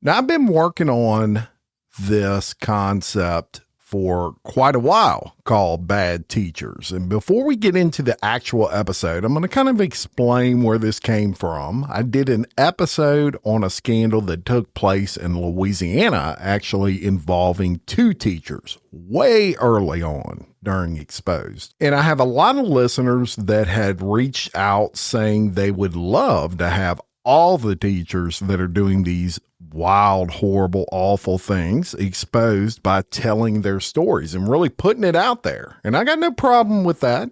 Now, I've been working on this concept for quite a while called bad teachers. And before we get into the actual episode, I'm going to kind of explain where this came from. I did an episode on a scandal that took place in Louisiana, actually involving two teachers way early on during Exposed. And I have a lot of listeners that had reached out saying they would love to have all the teachers that are doing these wild, horrible, awful things exposed by telling their stories and really putting it out there. And I got no problem with that.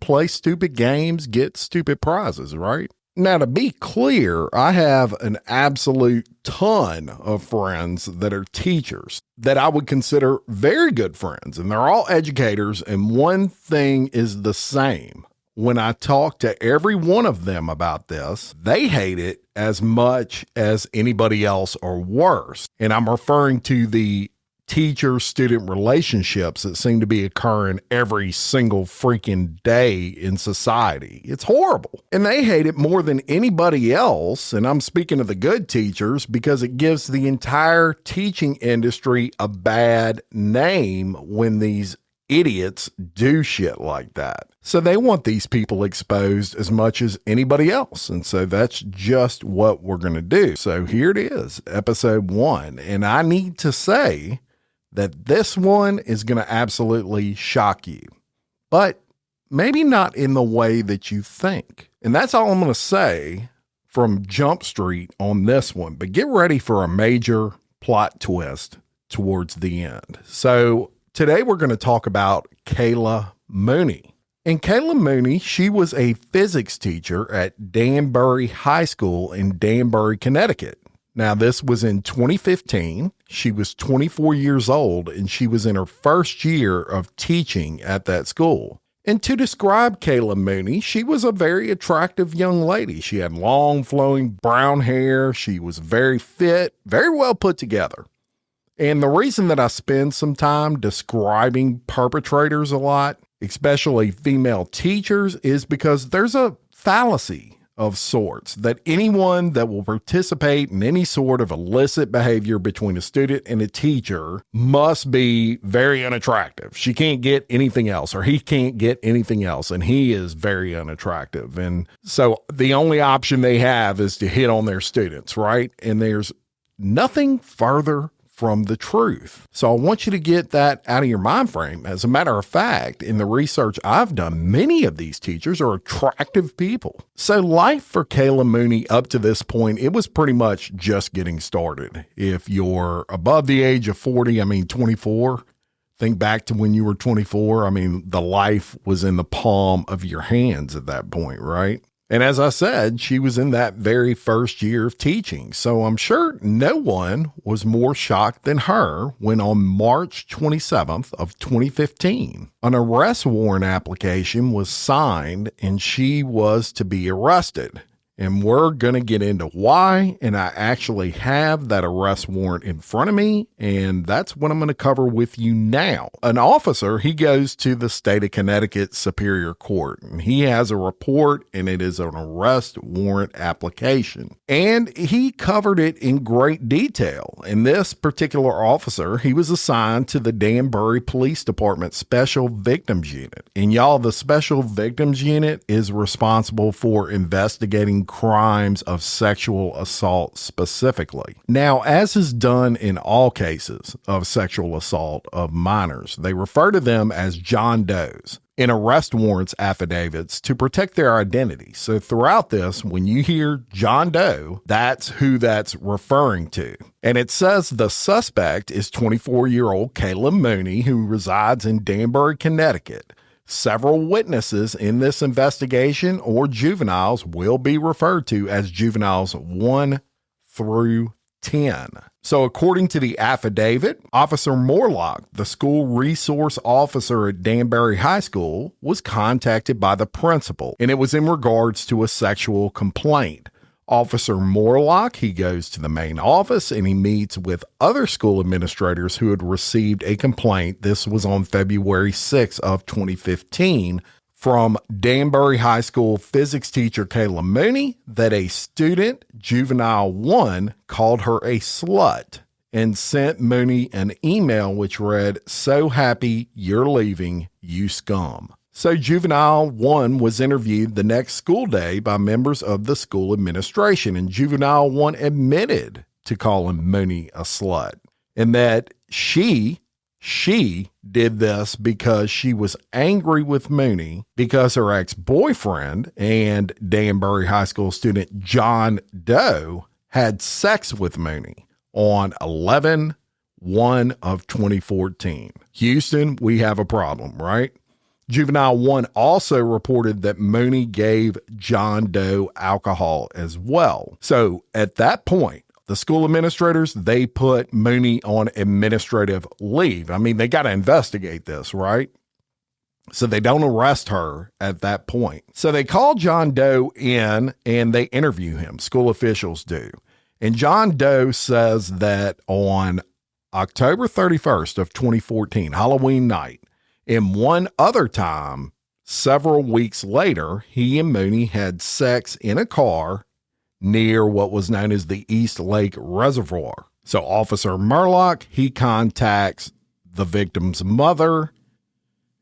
Play stupid games, get stupid prizes, right? Now, to be clear, I have an absolute ton of friends that are teachers that I would consider very good friends, and they're all educators. And one thing is the same. When I talk to every one of them about this, they hate it as much as anybody else or worse. And I'm referring to the teacher-student relationships that seem to be occurring every single freaking day in society. It's horrible. And they hate it more than anybody else. And I'm speaking of the good teachers because it gives the entire teaching industry a bad name when these idiots do shit like that. So they want these people exposed as much as anybody else. And so that's just what we're going to do. So here it is, episode 1. And I need to say that this one is going to absolutely shock you, but maybe not in the way that you think. And that's all I'm going to say from Jump Street on this one, but get ready for a major plot twist towards the end. So today we're going to talk about Kayla Mooney. And Kayla Mooney, she was a physics teacher at Danbury High School in Danbury, Connecticut. Now, this was in 2015. She was 24 years old, and she was in her first year of teaching at that school. And to describe Kayla Mooney, she was a very attractive young lady. She had long, flowing brown hair. She was very fit, very well put together. And the reason that I spend some time describing perpetrators a lot, especially female teachers, is because there's a fallacy of sorts that anyone that will participate in any sort of illicit behavior between a student and a teacher must be very unattractive. She can't get anything else, or he can't get anything else, and he is very unattractive. And so the only option they have is to hit on their students, right? And there's nothing further from the truth. So I want you to get that out of your mind frame. As a matter of fact, in the research I've done, many of these teachers are attractive people. So life for Kayla Mooney up to this point, it was pretty much just getting started. If you're above the age of 24, think back to when you were 24. The life was in the palm of your hands at that point, right? And as I said, she was in that very first year of teaching. So I'm sure no one was more shocked than her when on March 27th of 2015, an arrest warrant application was signed and she was to be arrested. And we're going to get into why. And I actually have that arrest warrant in front of me. And that's what I'm going to cover with you now. An officer, he goes to the state of Connecticut Superior Court. And he has a report, and it is an arrest warrant application. And he covered it in great detail. And this particular officer, he was assigned to the Danbury Police Department Special Victims Unit. And y'all, the Special Victims Unit is responsible for investigating crimes of sexual assault specifically. Now, as is done in all cases of sexual assault of minors, they refer to them as John Does in arrest warrants affidavits to protect their identity. So throughout this, when you hear John Doe, that's who that's referring to. And it says the suspect is 24-year-old Kayla Mooney, who resides in Danbury, Connecticut. Several witnesses in this investigation, or juveniles, will be referred to as juveniles 1 through 10. So according to the affidavit, Officer Morlock, the school resource officer at Danbury High School, was contacted by the principal, and it was in regards to a sexual complaint. Officer Morlock, he goes to the main office and he meets with other school administrators who had received a complaint. This was on February 6th of 2015 from Danbury High School physics teacher Kayla Mooney that a student, Juvenile 1, called her a slut and sent Mooney an email which read, "So happy you're leaving, you scum." So Juvenile 1 was interviewed the next school day by members of the school administration, and Juvenile 1 admitted to calling Mooney a slut and that she did this because she was angry with Mooney because her ex-boyfriend and Danbury High School student John Doe had sex with Mooney on 11/1 of 2014. Houston, we have a problem, right? Juvenile 1 also reported that Mooney gave John Doe alcohol as well. So at that point, the school administrators, they put Mooney on administrative leave. I mean, they got to investigate this, right? So they don't arrest her at that point. So they call John Doe in and they interview him. School officials do. And John Doe says that on October 31st of 2014, Halloween night, and one other time, several weeks later, he and Mooney had sex in a car near what was known as the East Lake Reservoir. So Officer Murlock, he contacts the victim's mother,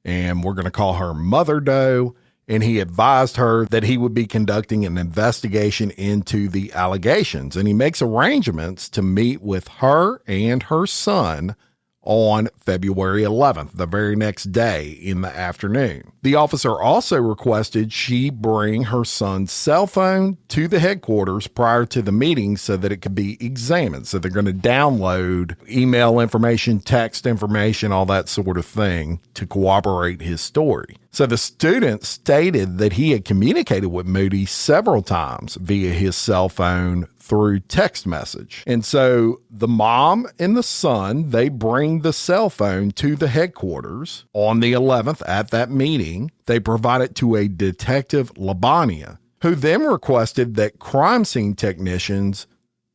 and we're going to call her Mother Doe, and he advised her that he would be conducting an investigation into the allegations, and he makes arrangements to meet with her and her son on February 11th, the very next day in the afternoon. The officer also requested she bring her son's cell phone to the headquarters prior to the meeting so that it could be examined. So they're going to download email information, text information, all that sort of thing to corroborate his story. So the student stated that he had communicated with Moody several times via his cell phone through text message. And so the mom and the son, they bring the cell phone to the headquarters on the 11th at that meeting. They provide it to a Detective Labania, who then requested that crime scene technicians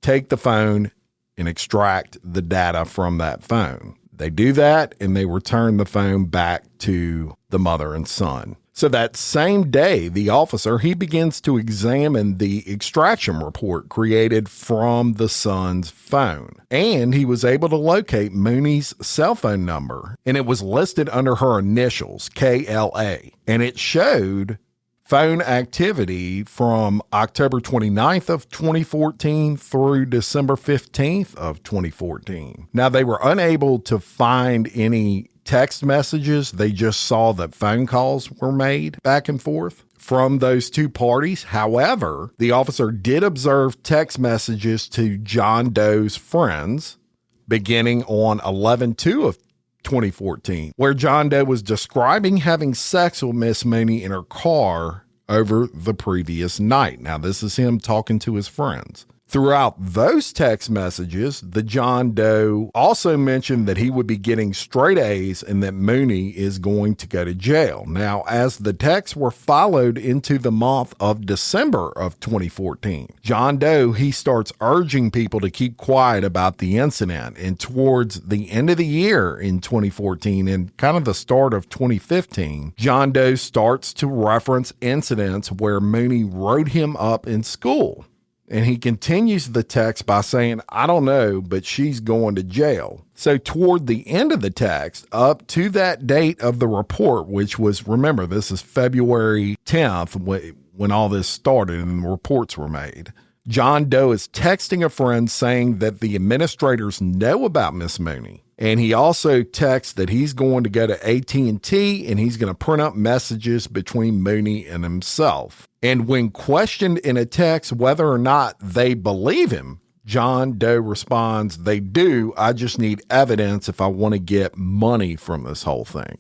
take the phone and extract the data from that phone. They do that and they return the phone back to the mother and son. So that same day, the officer, he begins to examine the extraction report created from the son's phone. And he was able to locate Mooney's cell phone number, and it was listed under her initials, KLA. And it showed phone activity from October 29th of 2014 through December 15th of 2014. Now, they were unable to find any text messages. They just saw that phone calls were made back and forth from those two parties. However, the officer did observe text messages to John Doe's friends beginning on 11/2 of 2014, where John Doe was describing having sex with Miss Mooney in her car over the previous night. Now, this is him talking to his friends. Throughout those text messages, the John Doe also mentioned that he would be getting straight A's and that Mooney is going to go to jail. Now, as the texts were followed into the month of December of 2014, John Doe, he starts urging people to keep quiet about the incident. And towards the end of the year in 2014 and kind of the start of 2015, John Doe starts to reference incidents where Mooney wrote him up in school. And he continues the text by saying, "I don't know, but she's going to jail." So toward the end of the text, up to that date of the report, which was, remember, this is February 10th when all this started and reports were made, John Doe is texting a friend saying that the administrators know about Miss Mooney. And he also texts that he's going to go to AT&T and he's going to print up messages between Mooney and himself. And when questioned in a text whether or not they believe him, John Doe responds, "They do. I just need evidence if I want to get money from this whole thing."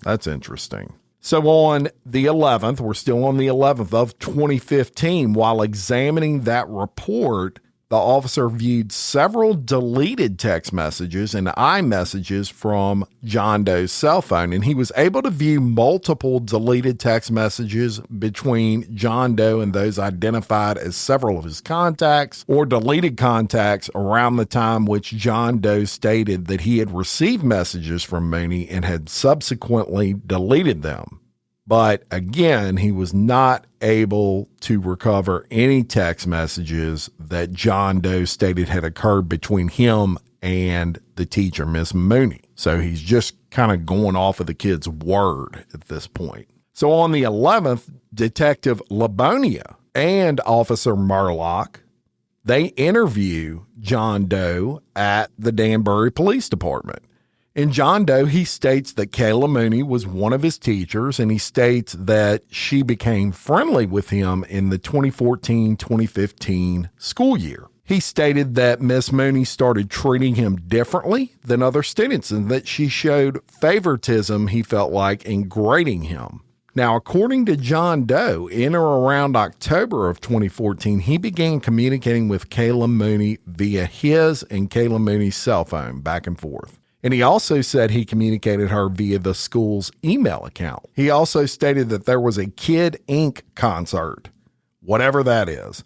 That's interesting. So on the 11th, we're still on the 11th of 2015, while examining that report, the officer viewed several deleted text messages and iMessages from John Doe's cell phone, and he was able to view multiple deleted text messages between John Doe and those identified as several of his contacts or deleted contacts around the time which John Doe stated that he had received messages from Mooney and had subsequently deleted them. But again, he was not able to recover any text messages that John Doe stated had occurred between him and the teacher, Miss Mooney. So he's just kind of going off of the kid's word at this point. So on the 11th, Detective Labonia and Officer Murlock, they interview John Doe at the Danbury Police Department. And John Doe, he states that Kayla Mooney was one of his teachers, and he states that she became friendly with him in the 2014-2015 school year. He stated that Miss Mooney started treating him differently than other students and that she showed favoritism, he felt like, in grading him. Now, according to John Doe, in or around October of 2014, he began communicating with Kayla Mooney via his and Kayla Mooney's cell phone back and forth. And he also said he communicated her via the school's email account. He also stated that there was a Kid Inc. concert, whatever that is.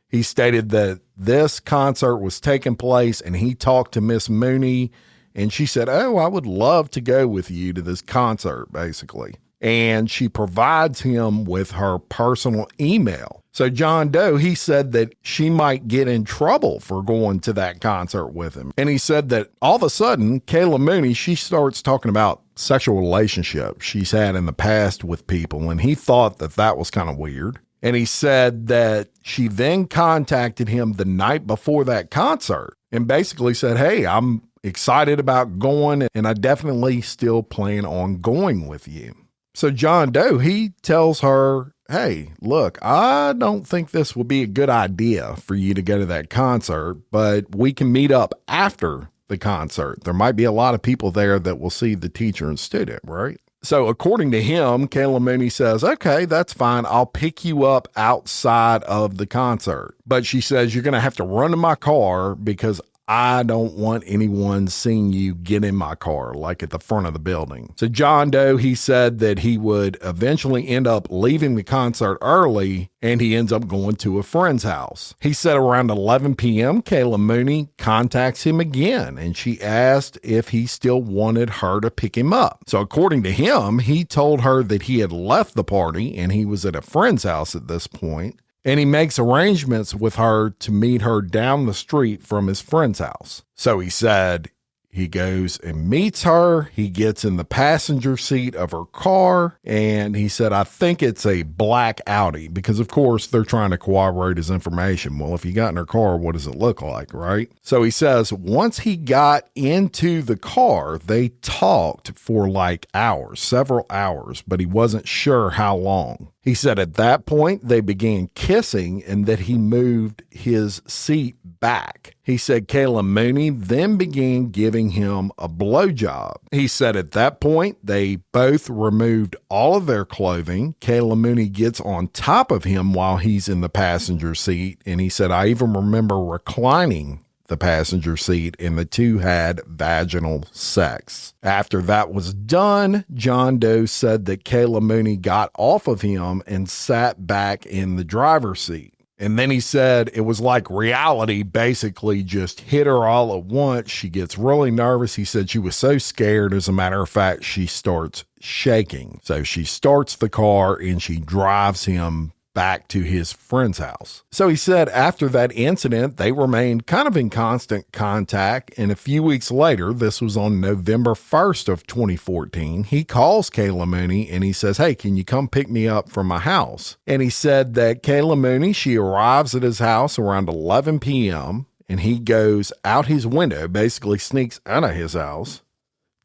He stated that this concert was taking place and he talked to Miss Mooney and she said, "Oh, I would love to go with you to this concert," basically. And she provides him with her personal email. So John Doe, he said that she might get in trouble for going to that concert with him. And he said that all of a sudden, Kayla Mooney, she starts talking about sexual relationships she's had in the past with people. And he thought that that was kind of weird. And he said that she then contacted him the night before that concert and basically said, "Hey, I'm excited about going and I definitely still plan on going with you." So John Doe, he tells her, "Hey, look, I don't think this will be a good idea for you to go to that concert, but we can meet up after the concert. There might be a lot of people there that will see the teacher and student, right?" So according to him, Kayla Mooney says, "Okay, that's fine. I'll pick you up outside of the concert." But she says, "You're going to have to run to my car because I don't want anyone seeing you get in my car, like at the front of the building." So John Doe, he said that he would eventually end up leaving the concert early and he ends up going to a friend's house. He said around 11 p.m., Kayla Mooney contacts him again and she asked if he still wanted her to pick him up. So according to him, he told her that he had left the party and he was at a friend's house at this point. And he makes arrangements with her to meet her down the street from his friend's house. So he said he goes and meets her. He gets in the passenger seat of her car. And he said, "I think it's a black Audi," because of course they're trying to corroborate his information. Well, if you got in her car, what does it look like, right? So he says once he got into the car, they talked for like hours, several hours, but he wasn't sure how long. He said at that point they began kissing and that he moved his seat back. He said Kayla Mooney then began giving him a blowjob. He said at that point they both removed all of their clothing. Kayla Mooney gets on top of him while he's in the passenger seat. And he said, "I even remember reclining the passenger seat and the two had vaginal sex." After that was done, John Doe said that Kayla Mooney got off of him and sat back in the driver's seat. And then he said it was like reality basically just hit her all at once. She gets really nervous. He said she was so scared. As a matter of fact, she starts shaking. So she starts the car and she drives him back to his friend's house. So he said after that incident, they remained kind of in constant contact. And a few weeks later, this was on November 1st of 2014, he calls Kayla Mooney and he says, "Hey, can you come pick me up from my house?" And he said that Kayla Mooney, she arrives at his house around 11 p.m. and he goes out his window, basically sneaks out of his house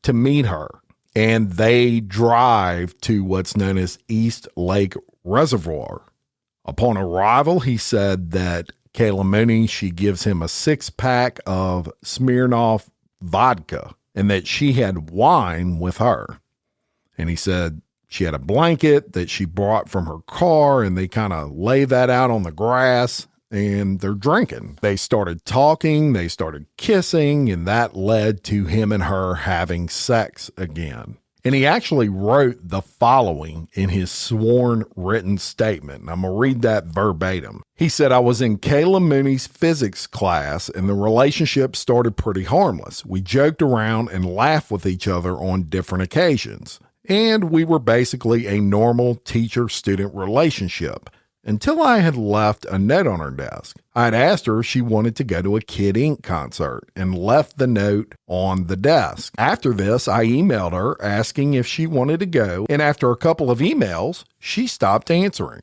to meet her. And they drive to what's known as East Lake Reservoir. Upon arrival, he said that Kayla Mooney, she gives him a 6-pack of Smirnoff vodka and that she had wine with her. And he said she had a blanket that she brought from her car and they kind of lay that out on the grass and they're drinking. They started talking, they started kissing, and that led to him and her having sex again. And he actually wrote the following in his sworn written statement. And I'm going to read that verbatim. He said, "I was in Kayla Mooney's physics class and the relationship started pretty harmless. We joked around and laughed with each other on different occasions. and we were basically a normal teacher-student relationship until I had left a note on her desk. I had asked her if she wanted to go to a Kid Ink concert and left the note on the desk. After this, I emailed her asking if she wanted to go, and after a couple of emails, she stopped answering.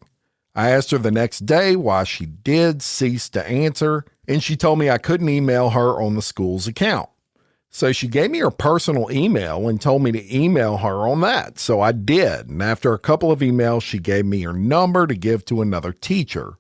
I asked her the next day why she did cease to answer, and she told me I couldn't email her on the school's account. So she gave me her personal email and told me to email her on that. So I did. And after a couple of emails, she gave me her number to give to another teacher.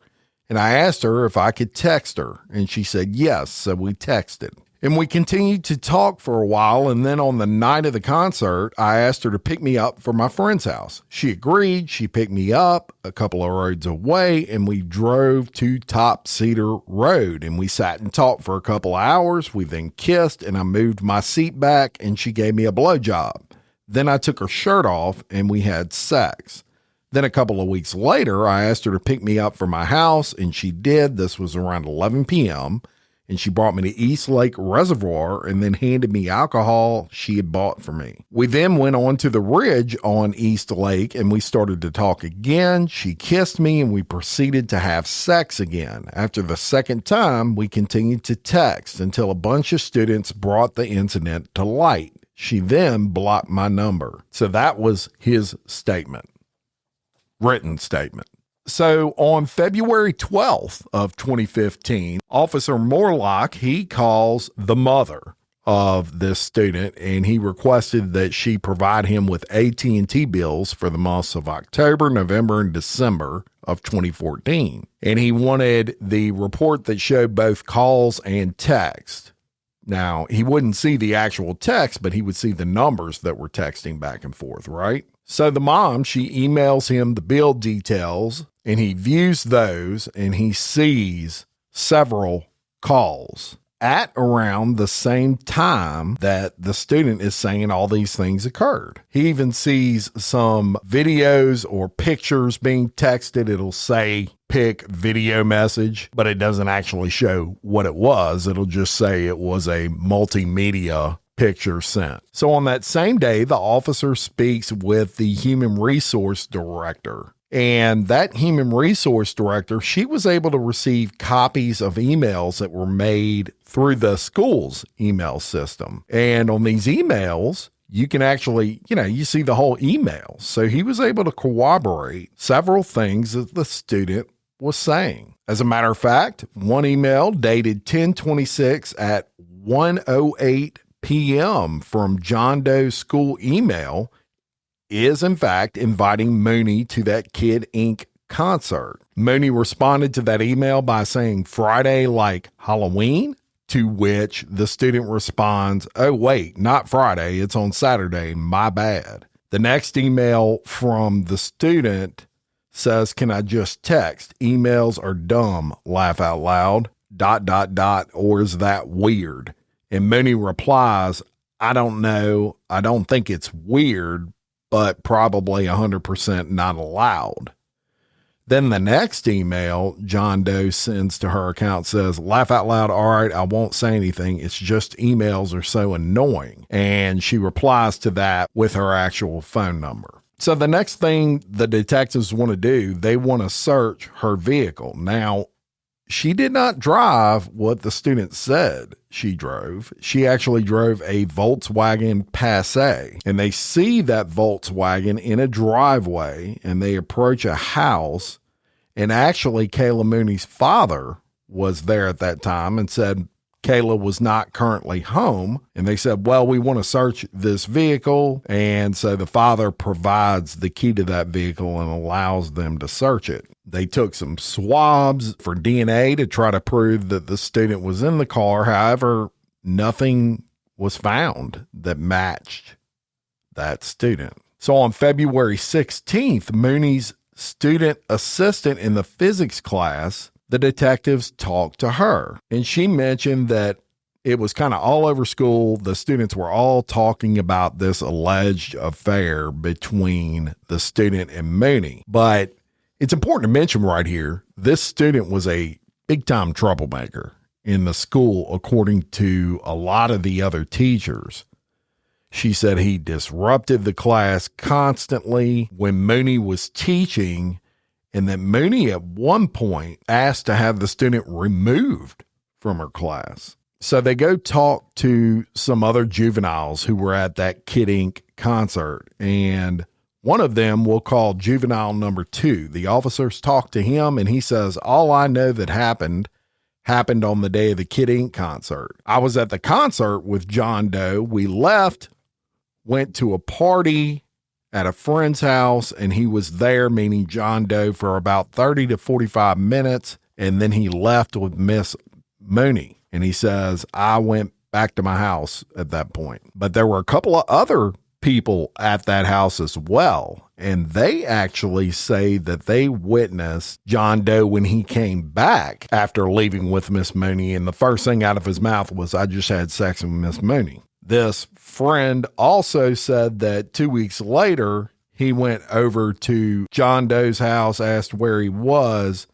And I asked her if I could text her. And she said yes. So we texted. And we continued to talk for a while. And then on the night of the concert, I asked her to pick me up from my friend's house. She agreed. She picked me up a couple of roads away, and we drove to Top Cedar Road, and we sat and talked for a couple of hours. We then kissed, and I moved my seat back, and she gave me a blowjob. Then I took her shirt off, and we had sex. Then a couple of weeks later, I asked her to pick me up from my house, and she did. This was around 11 p.m., and she brought me to East Lake Reservoir and then handed me alcohol she had bought for me. We then went on to the ridge on East Lake, and we started to talk again. She kissed me, and we proceeded to have sex again. After the second time, we continued to text until a bunch of students brought the incident to light. She then blocked my number. So that was his statement, written statement. So on February 12th of 2015, Officer Morlock, he calls the mother of this student, and he requested that she provide him with AT&T bills for the months of October, November, and December of 2014. And he wanted the report that showed both calls and text. Now, he wouldn't see the actual text, but he would see the numbers that were texting back and forth, right? So the mom, she emails him the bill details, and he views those, and he sees several calls at around the same time that the student is saying all these things occurred. He even sees some videos or pictures being texted. It'll say pick video message, but it doesn't actually show what it was. It'll just say it was a multimedia picture sent. So on that same day, the officer speaks with the human resource director. And that human resource director, she was able to receive copies of emails that were made through the school's email system. And on these emails, you can actually, you see the whole email. So he was able to corroborate several things that the student was saying. As a matter of fact, one email dated 10/26 at 1:08 p.m. from John Doe's school email is in fact inviting Mooney to that Kid Ink concert. Mooney responded to that email by saying Friday like Halloween, to which the student responds, oh wait, not Friday, it's on Saturday, my bad. The next email from the student says, can I just text? Emails are dumb, laugh out loud, ... or is that weird? And Mooney replies, I don't know, I don't think it's weird, but probably 100% not allowed. Then the next email John Doe sends to her account says, laugh out loud, all right, I won't say anything. It's just emails are so annoying. And she replies to that with her actual phone number. So the next thing the detectives want to do, they want to search her vehicle. Now, she did not drive what the student said she drove. She actually drove a Volkswagen Passat, and they see that Volkswagen in a driveway, and they approach a house, and actually Kayla Mooney's father was there at that time and said Kayla was not currently home. And they said, well, we want to search this vehicle. And so the father provides the key to that vehicle and allows them to search it. They took some swabs for DNA to try to prove that the student was in the car. However, nothing was found that matched that student. So on February 16th, Mooney's student assistant in the physics class, the detectives talked to her, and she mentioned that it was kind of all over school. The students were all talking about this alleged affair between the student and Mooney. But it's important to mention right here, this student was a big-time troublemaker in the school, according to a lot of the other teachers. She said he disrupted the class constantly when Mooney was teaching, and that Mooney at one point asked to have the student removed from her class. So they go talk to some other juveniles who were at that Kid Ink concert, and one of them we'll call juvenile number 2. The officers talk to him, and he says, all I know that happened on the day of the Kid Ink concert. I was at the concert with John Doe. We left, went to a party at a friend's house, and he was there, meaning John Doe, for about 30 to 45 minutes, and then he left with Miss Mooney. And he says, I went back to my house at that point. But there were a couple of other people at that house as well, and they actually say that they witnessed John Doe when he came back after leaving with Miss Mooney, and the first thing out of his mouth was, I just had sex with Miss Mooney. This friend also said that 2 weeks later, he went over to John Doe's house, asked where he was,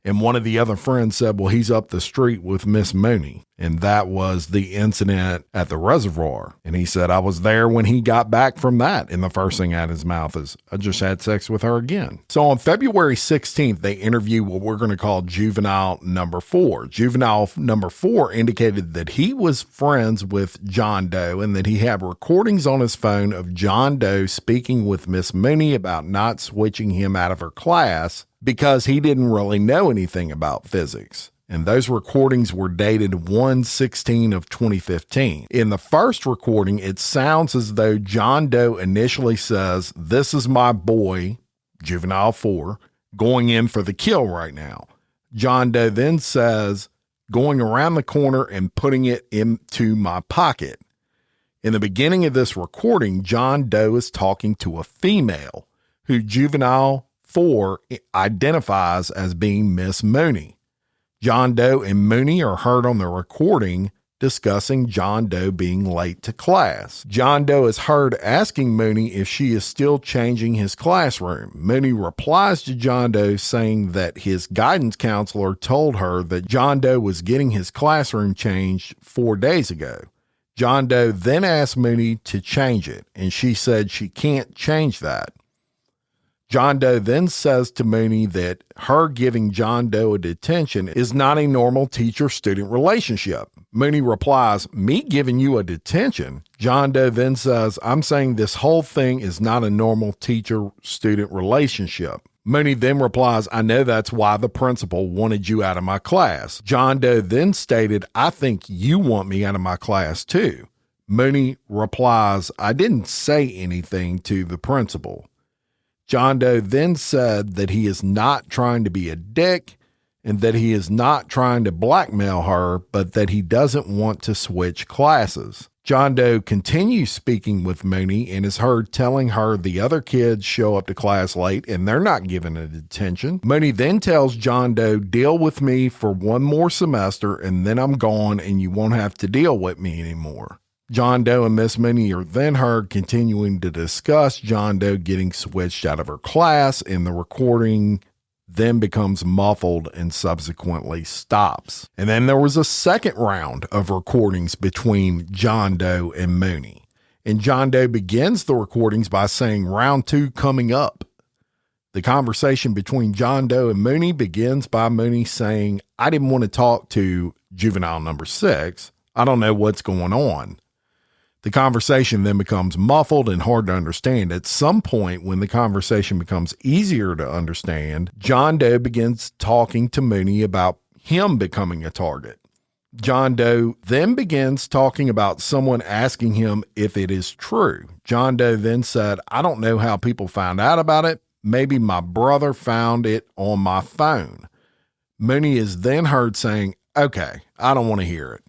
and one of the other friends said, well, he's up the street with Miss Mooney. And that was the incident at the reservoir. And he said, I was there when he got back from that. And the first thing out of his mouth is, I just had sex with her again. So on February 16th, they interviewed what we're going to call juvenile number 4. Juvenile number 4 indicated that he was friends with John Doe and that he had recordings on his phone of John Doe speaking with Miss Mooney about not switching him out of her class because he didn't really know anything about physics. And those recordings were dated 1/16 of 2015. In the first recording, it sounds as though John Doe initially says, this is my boy, juvenile 4, going in for the kill right now. John Doe then says, going around the corner and putting it into my pocket. In the beginning of this recording, John Doe is talking to a female who juvenile 4 identifies as being Miss Mooney. John Doe and Mooney are heard on the recording discussing John Doe being late to class. John Doe is heard asking Mooney if she is still changing his classroom. Mooney replies to John Doe saying that his guidance counselor told her that John Doe was getting his classroom changed 4 days ago. John Doe then asked Mooney to change it, and she said she can't change that. John Doe then says to Mooney that her giving John Doe a detention is not a normal teacher-student relationship. Mooney replies, me giving you a detention? John Doe then says, I'm saying this whole thing is not a normal teacher-student relationship. Mooney then replies, I know that's why the principal wanted you out of my class. John Doe then stated, I think you want me out of my class too. Mooney replies, I didn't say anything to the principal. John Doe then said that he is not trying to be a dick and that he is not trying to blackmail her, but that he doesn't want to switch classes. John Doe continues speaking with Mooney and is heard telling her the other kids show up to class late and they're not given a detention. Mooney then tells John Doe, deal with me for one more semester and then I'm gone and you won't have to deal with me anymore. John Doe and Miss Mooney are then heard continuing to discuss John Doe getting switched out of her class, and the recording then becomes muffled and subsequently stops. And then there was a second round of recordings between John Doe and Mooney. And John Doe begins the recordings by saying, round 2 coming up. The conversation between John Doe and Mooney begins by Mooney saying, I didn't want to talk to juvenile number 6. I don't know what's going on. The conversation then becomes muffled and hard to understand. At some point, when the conversation becomes easier to understand, John Doe begins talking to Mooney about him becoming a target. John Doe then begins talking about someone asking him if it is true. John Doe then said, I don't know how people found out about it. Maybe my brother found it on my phone. Mooney is then heard saying, okay, I don't want to hear it.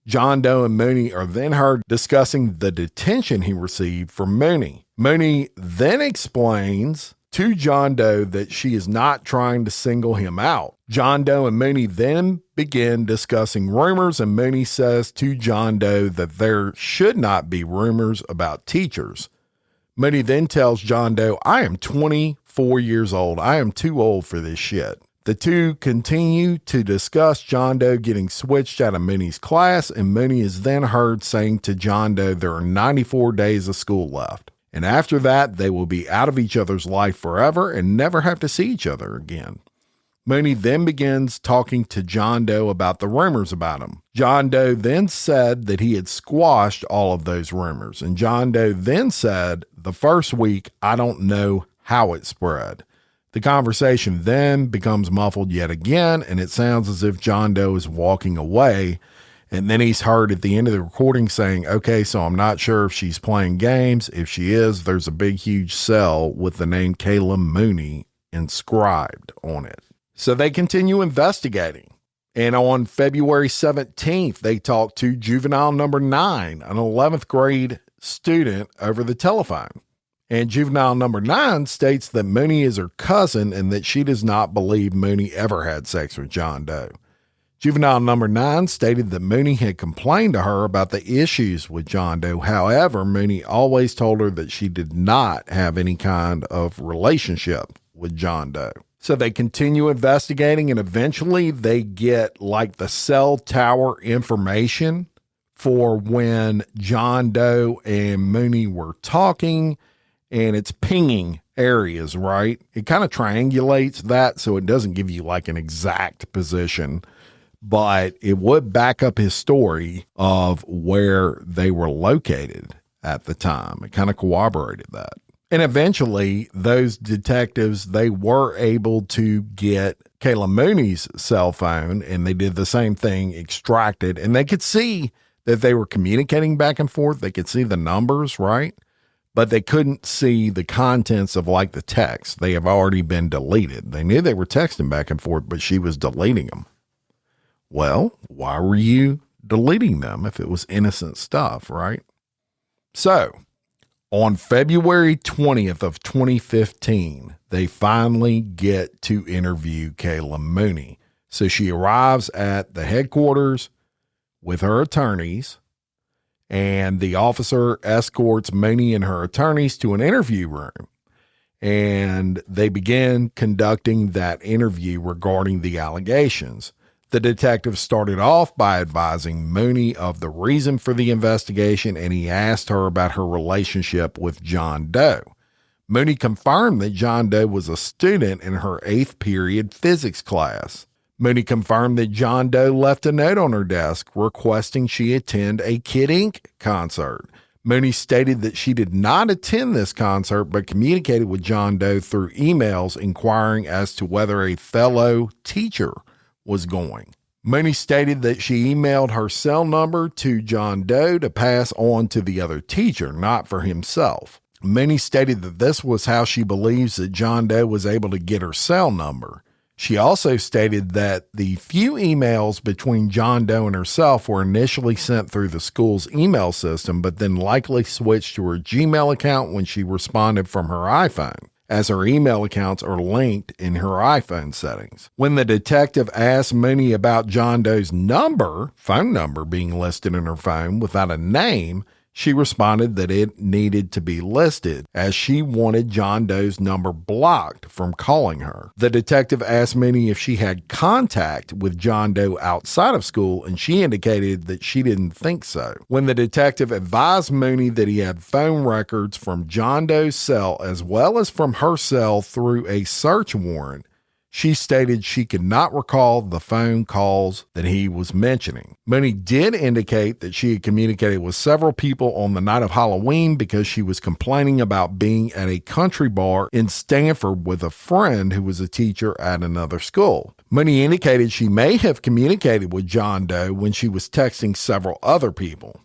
John Doe and Mooney are then heard discussing the detention he received from Mooney. Mooney then explains to John Doe that she is not trying to single him out. John Doe and Mooney then begin discussing rumors, and Mooney says to John Doe that there should not be rumors about teachers. Mooney then tells John Doe, I am 24 years old. I am too old for this shit. The two continue to discuss John Doe getting switched out of Mooney's class, and Mooney is then heard saying to John Doe there are 94 days of school left. And after that, they will be out of each other's life forever and never have to see each other again. Mooney then begins talking to John Doe about the rumors about him. John Doe then said that he had squashed all of those rumors. And John Doe then said, the first week, I don't know how it spread. The conversation then becomes muffled yet again, and it sounds as if John Doe is walking away. And then he's heard at the end of the recording saying, okay, so I'm not sure if she's playing games. If she is, there's a big, huge cell with the name Kayla Mooney inscribed on it. So they continue investigating. And on February 17th, they talked to juvenile number 9, an 11th grade student, over the telephone. And juvenile number 9 states that Mooney is her cousin and that she does not believe Mooney ever had sex with John Doe. Juvenile number 9 stated that Mooney had complained to her about the issues with John Doe. However, Mooney always told her that she did not have any kind of relationship with John Doe. So they continue investigating, and eventually they get like the cell tower information for when John Doe and Mooney were talking, and it's pinging areas, right? It kind of triangulates that, so it doesn't give you like an exact position, but it would back up his story of where they were located at the time. It kind of corroborated that. And eventually, those detectives, they were able to get Kayla Mooney's cell phone, and they did the same thing, extracted, and they could see that they were communicating back and forth. They could see the numbers, right? But they couldn't see the contents of like the text. They have already been deleted. They knew they were texting back and forth, but she was deleting them. Well, why were you deleting them if it was innocent stuff, right? So, on February 20th of 2015, they finally get to interview Kayla Mooney. So she arrives at the headquarters with her attorneys, and the officer escorts Mooney and her attorneys to an interview room. And they begin conducting that interview regarding the allegations. The detective started off by advising Mooney of the reason for the investigation, and he asked her about her relationship with John Doe. Mooney confirmed that John Doe was a student in her 8th period physics class. Mooney confirmed that John Doe left a note on her desk requesting she attend a Kid Ink concert. Mooney stated that she did not attend this concert, but communicated with John Doe through emails inquiring as to whether a fellow teacher was going. Mooney stated that she emailed her cell number to John Doe to pass on to the other teacher, not for himself. Mooney stated that this was how she believes that John Doe was able to get her cell number. She also stated that the few emails between John Doe and herself were initially sent through the school's email system, but then likely switched to her Gmail account when she responded from her iPhone, as her email accounts are linked in her iPhone settings. When the detective asked Mooney about John Doe's phone number being listed in her phone without a name, she responded that it needed to be listed as she wanted John Doe's number blocked from calling her. The detective asked Mooney if she had contact with John Doe outside of school, and she indicated that she didn't think so. When the detective advised Mooney that he had phone records from John Doe's cell as well as from her cell through a search warrant, she stated she could not recall the phone calls that he was mentioning. Mooney did indicate that she had communicated with several people on the night of Halloween because she was complaining about being at a country bar in Stanford with a friend who was a teacher at another school. Mooney indicated she may have communicated with John Doe when she was texting several other people.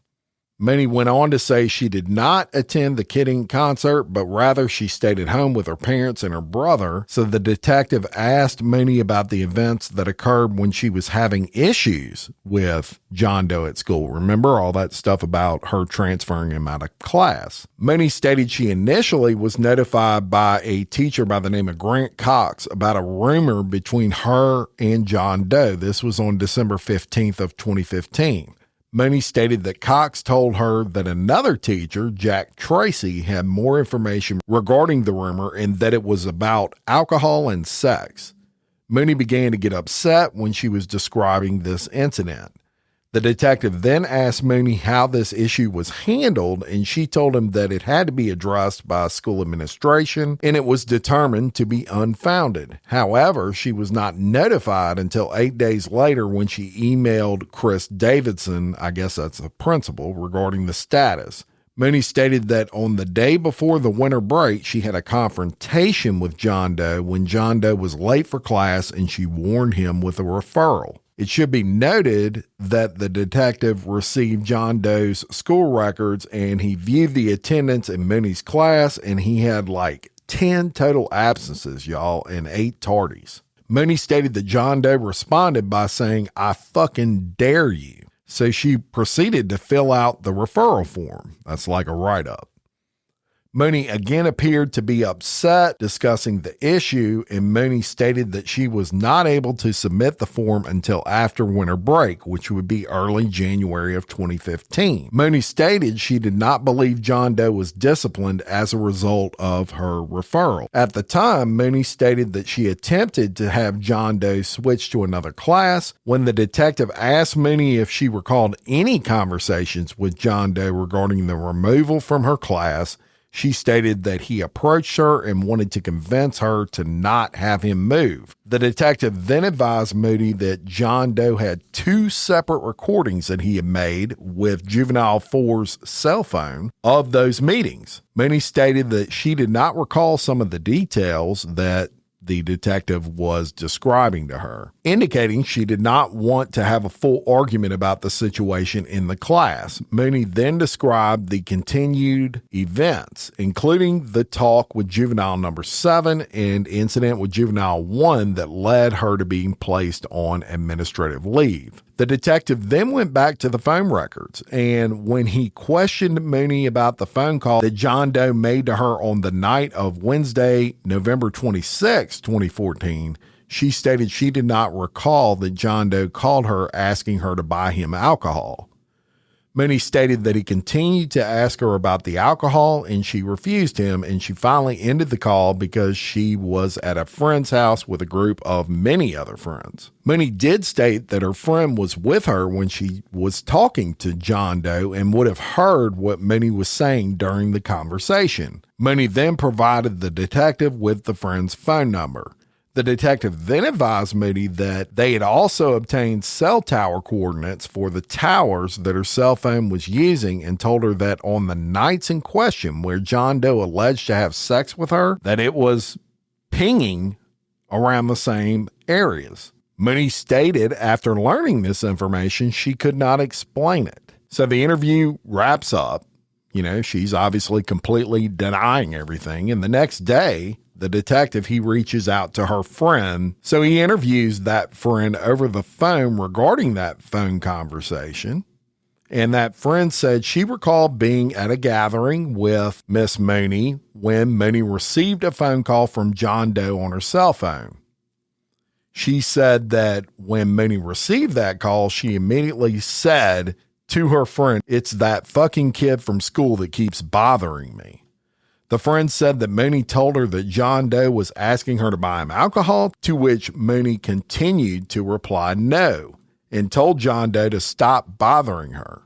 Mooney went on to say she did not attend the Kid Ink concert, but rather she stayed at home with her parents and her brother. So the detective asked Mooney about the events that occurred when she was having issues with John Doe at school. Remember all that stuff about her transferring him out of class? Mooney stated she initially was notified by a teacher by the name of Grant Cox about a rumor between her and John Doe. This was on December 15th of 2015. Mooney stated that Cox told her that another teacher, Jack Tracy, had more information regarding the rumor and that it was about alcohol and sex. Mooney began to get upset when she was describing this incident. The detective then asked Mooney how this issue was handled, and she told him that it had to be addressed by school administration and it was determined to be unfounded. However, she was not notified until 8 days later when she emailed Chris Davidson, I guess that's the principal, regarding the status. Mooney stated that on the day before the winter break, she had a confrontation with John Doe when John Doe was late for class and she warned him with a referral. It should be noted that the detective received John Doe's school records and he viewed the attendance in Mooney's class, and he had like 10 total absences, y'all, and 8 tardies. Mooney stated that John Doe responded by saying, "I fucking dare you." So she proceeded to fill out the referral form. That's like a write-up. Mooney again appeared to be upset discussing the issue, and Mooney stated that she was not able to submit the form until after winter break, which would be early January of 2015. Mooney stated she did not believe John Doe was disciplined as a result of her referral. At the time, Mooney stated that she attempted to have John Doe switch to another class. When the detective asked Mooney if she recalled any conversations with John Doe regarding the removal from her class, she stated that he approached her and wanted to convince her to not have him move. The detective then advised Mooney that John Doe had 2 separate recordings that he had made with Juvenile 4's cell phone of those meetings. Mooney stated that she did not recall some of the details that the detective was describing to her, indicating she did not want to have a full argument about the situation in the class. Mooney then described the continued events, including the talk with juvenile number 7 and incident with juvenile 1 that led her to being placed on administrative leave. The detective then went back to the phone records, and when he questioned Mooney about the phone call that John Doe made to her on the night of Wednesday, November 26, 2014, she stated she did not recall that John Doe called her asking her to buy him alcohol. Mooney stated that he continued to ask her about the alcohol and she refused him, and she finally ended the call because she was at a friend's house with a group of many other friends. Mooney did state that her friend was with her when she was talking to John Doe and would have heard what Mooney was saying during the conversation. Mooney then provided the detective with the friend's phone number. The detective then advised Mooney that they had also obtained cell tower coordinates for the towers that her cell phone was using, and told her that on the nights in question where John Doe alleged to have sex with her, that it was pinging around the same areas. Mooney stated after learning this information, she could not explain it. So the interview wraps up. You know, she's obviously completely denying everything. And the next day, the detective, he reaches out to her friend. So he interviews that friend over the phone regarding that phone conversation. And that friend said she recalled being at a gathering with Miss Mooney when Mooney received a phone call from John Doe on her cell phone. She said that when Mooney received that call, she immediately said to her friend, "It's that fucking kid from school that keeps bothering me." The friend said that Mooney told her that John Doe was asking her to buy him alcohol, to which Mooney continued to reply no, and told John Doe to stop bothering her.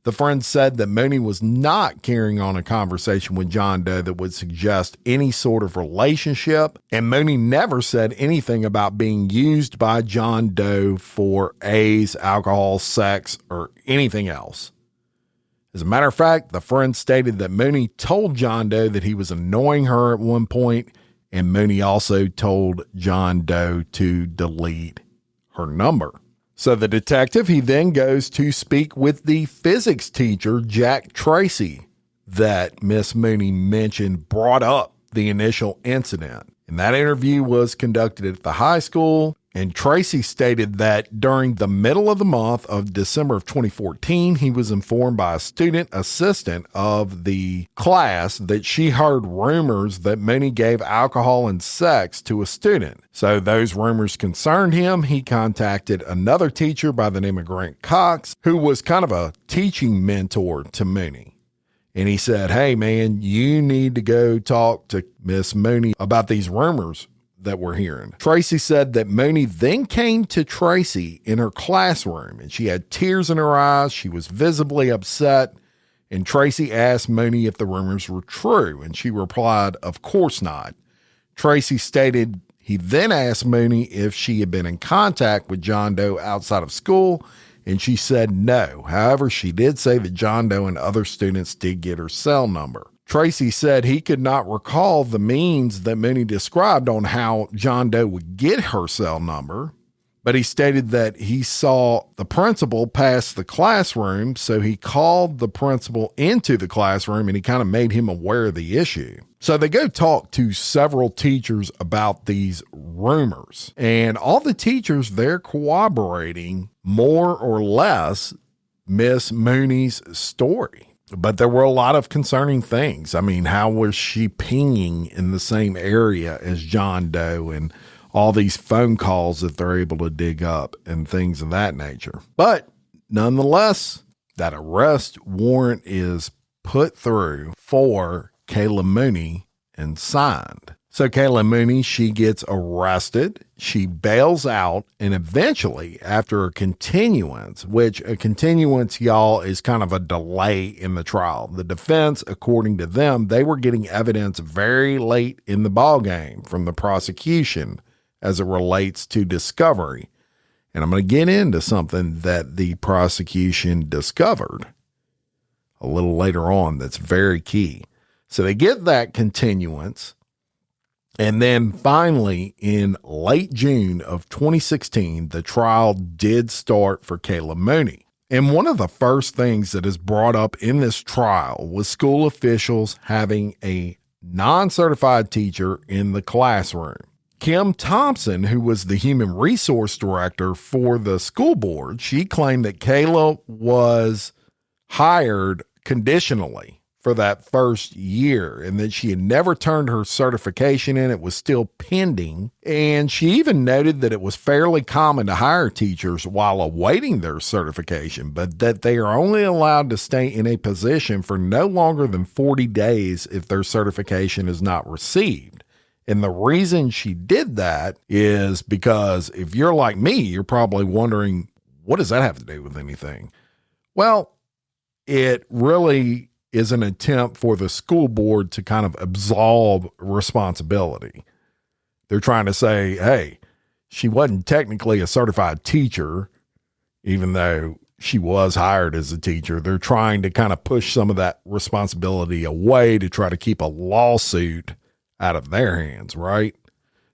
The friend said that Mooney was not carrying on a conversation with John Doe that would suggest any sort of relationship, and Mooney never said anything about being used by John Doe for A's, alcohol, sex, or anything else. As a matter of fact, the friend stated that Mooney told John Doe that he was annoying her at one point, and Mooney also told John Doe to delete her number. So the detective, he then goes to speak with the physics teacher, Jack Tracy, that Miss Mooney mentioned brought up the initial incident. And that interview was conducted at the high school. And Tracy stated that during the middle of the month of December of 2014, he was informed by a student assistant of the class that she heard rumors that Mooney gave alcohol and sex to a student. So those rumors concerned him. He contacted another teacher by the name of Grant Cox, who was kind of a teaching mentor to Mooney. And he said, "Hey man, you need to go talk to Miss Mooney about these rumors that we're hearing. Tracy said that Mooney then came to Tracy in her classroom and she had tears in her eyes. She was visibly upset. And Tracy asked Mooney if the rumors were true. And she replied, "Of course not." Tracy stated he then asked Mooney if she had been in contact with John Doe outside of school. And she said no. However, she did say that John Doe and other students did get her cell number. Tracy said he could not recall the means that Mooney described on how John Doe would get her cell number, but he stated that he saw the principal pass the classroom, so he called the principal into the classroom and he kind of made him aware of the issue. So they go talk to several teachers about these rumors, and all the teachers, they're corroborating more or less Miss Mooney's story. But there were a lot of concerning things. I mean, how was she pinging in the same area as John Doe, and all these phone calls that they're able to dig up and things of that nature. But nonetheless, that arrest warrant is put through for Kayla Mooney and signed. So Kayla Mooney, she gets arrested, she bails out, and eventually, after a continuance, which a continuance, y'all, is kind of a delay in the trial. The defense, according to them, they were getting evidence very late in the ballgame from the prosecution as it relates to discovery. And I'm going to get into something that the prosecution discovered a little later on that's very key. So they get that continuance. And then finally, in late June of 2016, the trial did start for Kayla Mooney. And one of the first things that is brought up in this trial was school officials having a non-certified teacher in the classroom. Kim Thompson, who was the human resource director for the school board, she claimed that Kayla was hired conditionally for that first year and that she had never turned her certification in. It was still pending. And she even noted that it was fairly common to hire teachers while awaiting their certification, but that they are only allowed to stay in a position for no longer than 40 days if their certification is not received. And the reason she did that is because if you're like me, you're probably wondering, what does that have to do with anything? Well, it really is an attempt for the school board to kind of absolve responsibility. They're trying to say, hey, she wasn't technically a certified teacher, even though she was hired as a teacher. They're trying to kind of push some of that responsibility away to try to keep a lawsuit out of their hands, right?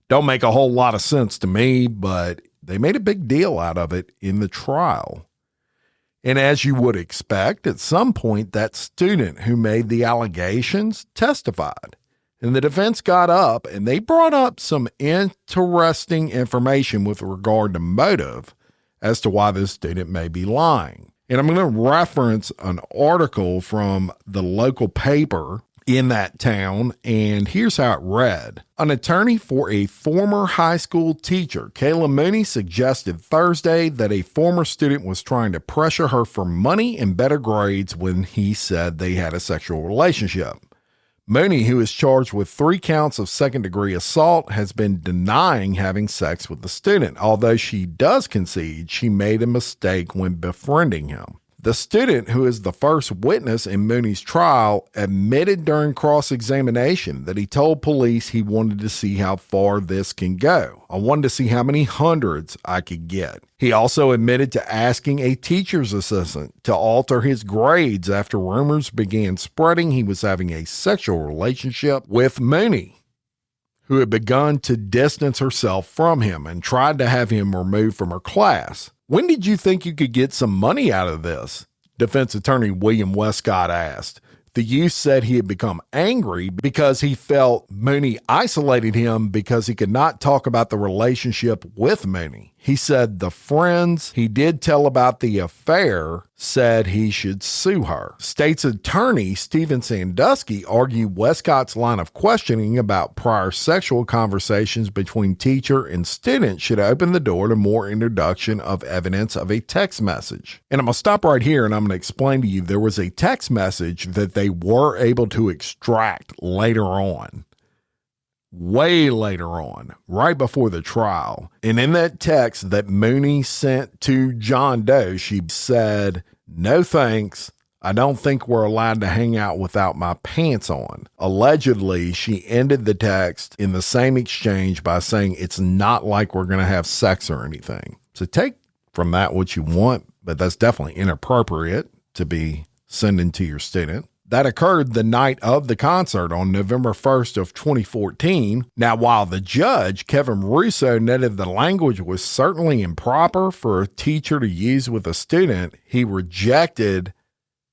Don't make a whole lot of sense to me, but they made a big deal out of it in the trial. And as you would expect, at some point, that student who made the allegations testified. And the defense got up and they brought up some interesting information with regard to motive as to why this student may be lying. And I'm going to reference an article from the local paper in that town, and here's how it read. An attorney for a former high school teacher, Kayla Mooney, suggested Thursday that a former student was trying to pressure her for money and better grades when he said they had a sexual relationship. Mooney, who is charged with 3 counts of second-degree assault, has been denying having sex with the student, although she does concede she made a mistake when befriending him. The student, who is the first witness in Mooney's trial, admitted during cross-examination that he told police he wanted to see how far this can go. I wanted to see how many hundreds I could get. He also admitted to asking a teacher's assistant to alter his grades after rumors began spreading he was having a sexual relationship with Mooney, who had begun to distance herself from him and tried to have him removed from her class. When did you think you could get some money out of this? Defense attorney William Westcott asked. The youth said he had become angry because he felt Mooney isolated him because he could not talk about the relationship with Mooney. He said the friends he did tell about the affair said he should sue her. State's attorney Stephen Sandusky argued Westcott's line of questioning about prior sexual conversations between teacher and student should open the door to more introduction of evidence of a text message. And I'm going to stop right here and I'm going to explain to you there was a text message that they were able to extract later on way later on, right before the trial. And in that text that Mooney sent to John Doe, she said, "No thanks. I don't think we're allowed to hang out without my pants on." Allegedly, she ended the text in the same exchange by saying, "It's not like we're going to have sex or anything." So take from that what you want, but that's definitely inappropriate to be sending to your student. That occurred the night of the concert on November 1st of 2014. Now, while the judge, Kevin Russo, noted the language was certainly improper for a teacher to use with a student, he rejected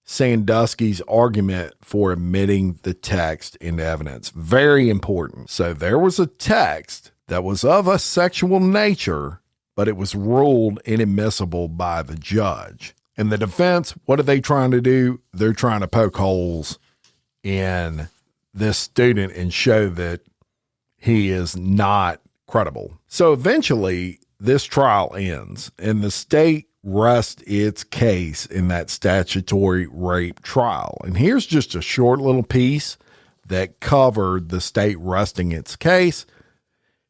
Sandusky's argument for admitting the text into evidence. Very important. So there was a text that was of a sexual nature, but it was ruled inadmissible by the judge. And the defense, what are they trying to do? They're trying to poke holes in this student and show that he is not credible. So eventually, this trial ends, and the state rests its case in that statutory rape trial. And here's just a short little piece that covered the state resting its case.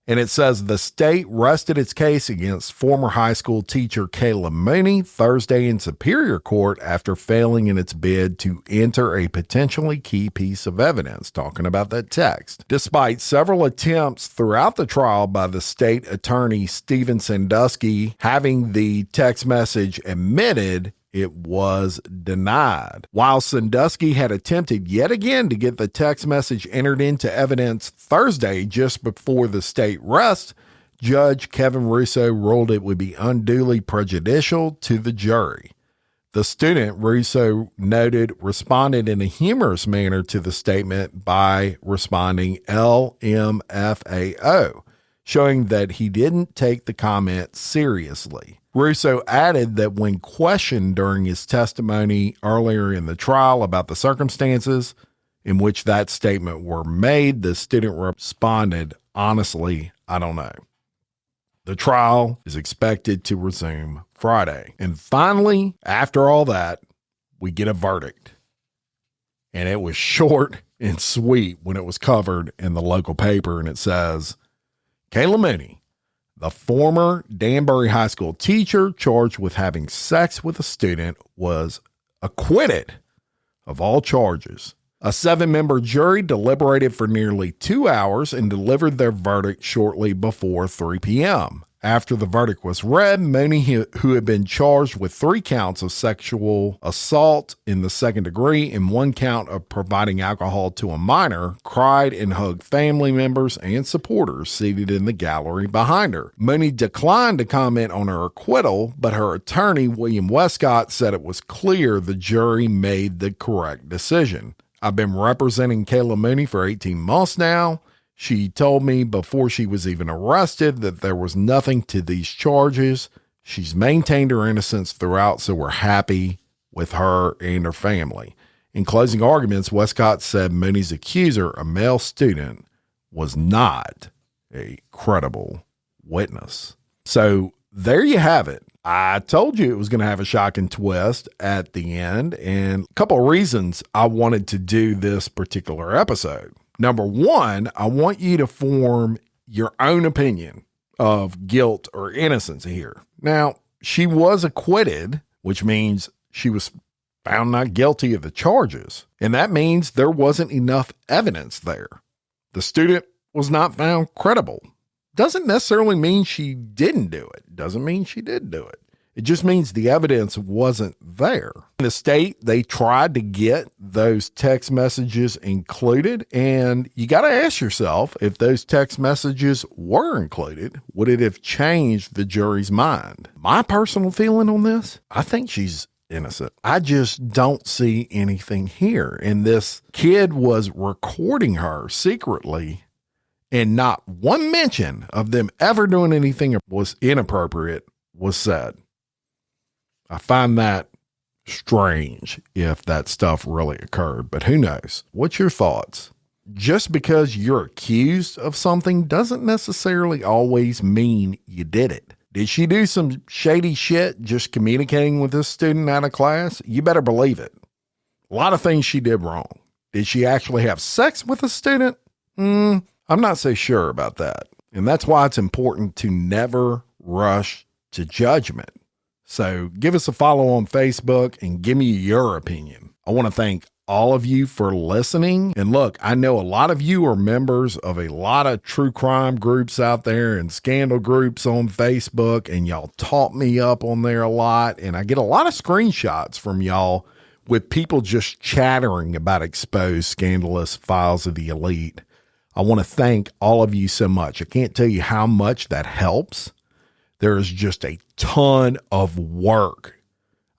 And it says the state rested its case against former high school teacher Kayla Mooney Thursday in Superior Court after failing in its bid to enter a potentially key piece of evidence, talking about that text. Despite several attempts throughout the trial by the state attorney Stephen Sandusky having the text message admitted, it was denied. While Sandusky had attempted yet again to get the text message entered into evidence Thursday just before the state rest, Judge Kevin Russo ruled it would be unduly prejudicial to the jury. The student, Russo noted, responded in a humorous manner to the statement by responding LMFAO, showing that he didn't take the comment seriously. Russo added that when questioned during his testimony earlier in the trial about the circumstances in which that statement were made, the student responded, "Honestly, I don't know." The trial is expected to resume Friday. And finally, after all that, we get a verdict. And it was short and sweet when it was covered in the local paper, and it says, Kayla Mooney, the former Danbury High School teacher charged with having sex with a student, was acquitted of all charges. A 7-member jury deliberated for nearly 2 hours and delivered their verdict shortly before 3 p.m. After the verdict was read, Mooney, who had been charged with 3 counts of sexual assault in the second degree and 1 count of providing alcohol to a minor, cried and hugged family members and supporters seated in the gallery behind her. Mooney declined to comment on her acquittal, but her attorney, William Westcott, said it was clear the jury made the correct decision. I've been representing Kayla Mooney for 18 months now. She told me before she was even arrested that there was nothing to these charges. She's maintained her innocence throughout, so we're happy with her and her family. In closing arguments, Westcott said Mooney's accuser, a male student, was not a credible witness. So there you have it. I told you it was going to have a shocking twist at the end, and a couple of reasons I wanted to do this particular episode. Number one, I want you to form your own opinion of guilt or innocence here. Now, she was acquitted, which means she was found not guilty of the charges, and that means there wasn't enough evidence there. The student was not found credible. Doesn't necessarily mean she didn't do it. Doesn't mean she did do it. It just means the evidence wasn't there. In the state, they tried to get those text messages included, and you got to ask yourself, if those text messages were included, would it have changed the jury's mind? My personal feeling on this, I think she's innocent. I just don't see anything here. And this kid was recording her secretly, and not one mention of them ever doing anything was inappropriate was said. I find that strange if that stuff really occurred, but who knows? What's your thoughts? Just because you're accused of something doesn't necessarily always mean you did it. Did she do some shady shit just communicating with this student out of class? You better believe it. A lot of things she did wrong. Did she actually have sex with a student? I'm not so sure about that. And that's why it's important to never rush to judgment. So give us a follow on Facebook and give me your opinion. I want to thank all of you for listening. And look, I know a lot of you are members of a lot of true crime groups out there and scandal groups on Facebook, and y'all taught me up on there a lot. And I get a lot of screenshots from y'all with people just chattering about exposed scandalous files of the elite. I want to thank all of you so much. I can't tell you how much that helps. There is just a ton of work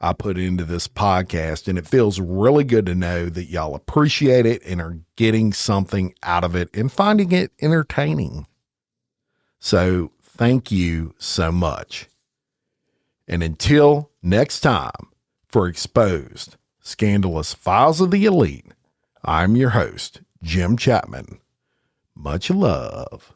I put into this podcast, and it feels really good to know that y'all appreciate it and are getting something out of it and finding it entertaining. So thank you so much. And until next time, for Exposed Scandalous Files of the Elite, I'm your host, Jim Chapman. Much love.